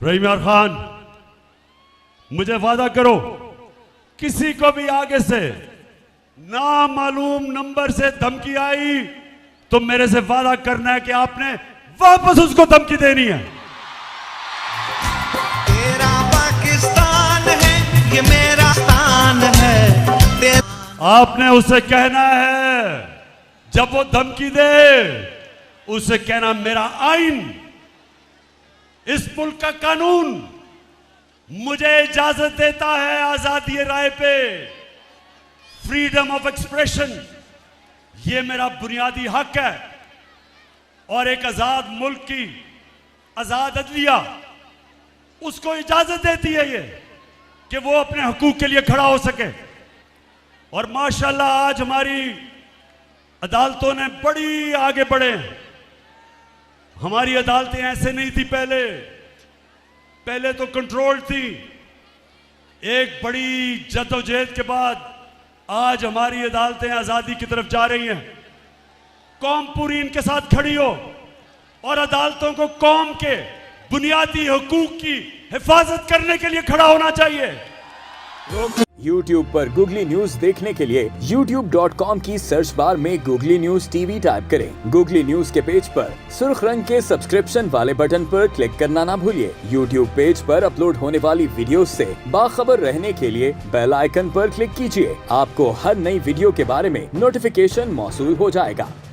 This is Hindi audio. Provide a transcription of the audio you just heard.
रहीम खान, मुझे वादा करो, किसी को भी आगे से नामालूम नंबर से धमकी आई तो मेरे से वादा करना है कि आपने वापस उसको धमकी देनी है। तेरा पाकिस्तान है, ये मेरा स्थान है। आपने उसे कहना है, जब वो धमकी दे उसे कहना मेरा आइन, इस मुल्क का कानून मुझे इजाजत देता है आजादी राय पे, फ्रीडम ऑफ एक्सप्रेशन, ये मेरा बुनियादी हक है। और एक आजाद मुल्क की आजाद अदलिया उसको इजाजत देती है ये कि वो अपने हकूक के लिए खड़ा हो सके। और माशाल्लाह आज हमारी अदालतों ने बड़ी आगे बढ़े हैं। हमारी अदालतें ऐसे नहीं थी पहले तो कंट्रोल थी। एक बड़ी जद्दोजहद के बाद आज हमारी अदालतें आजादी की तरफ जा रही हैं। कौम पूरी इनके साथ खड़ी हो और अदालतों को कौम के बुनियादी हकूक की हिफाजत करने के लिए खड़ा होना चाहिए। YouTube पर गूगली न्यूज देखने के लिए youtube.com की सर्च बार में गूगली न्यूज टीवी टाइप करें। गूगली न्यूज के पेज पर सुर्ख रंग के सब्सक्रिप्शन वाले बटन पर क्लिक करना ना भूलिए। YouTube पेज पर अपलोड होने वाली वीडियोस से बाखबर रहने के लिए बेल आइकन पर क्लिक कीजिए। आपको हर नई वीडियो के बारे में नोटिफिकेशन मौसूल हो जाएगा।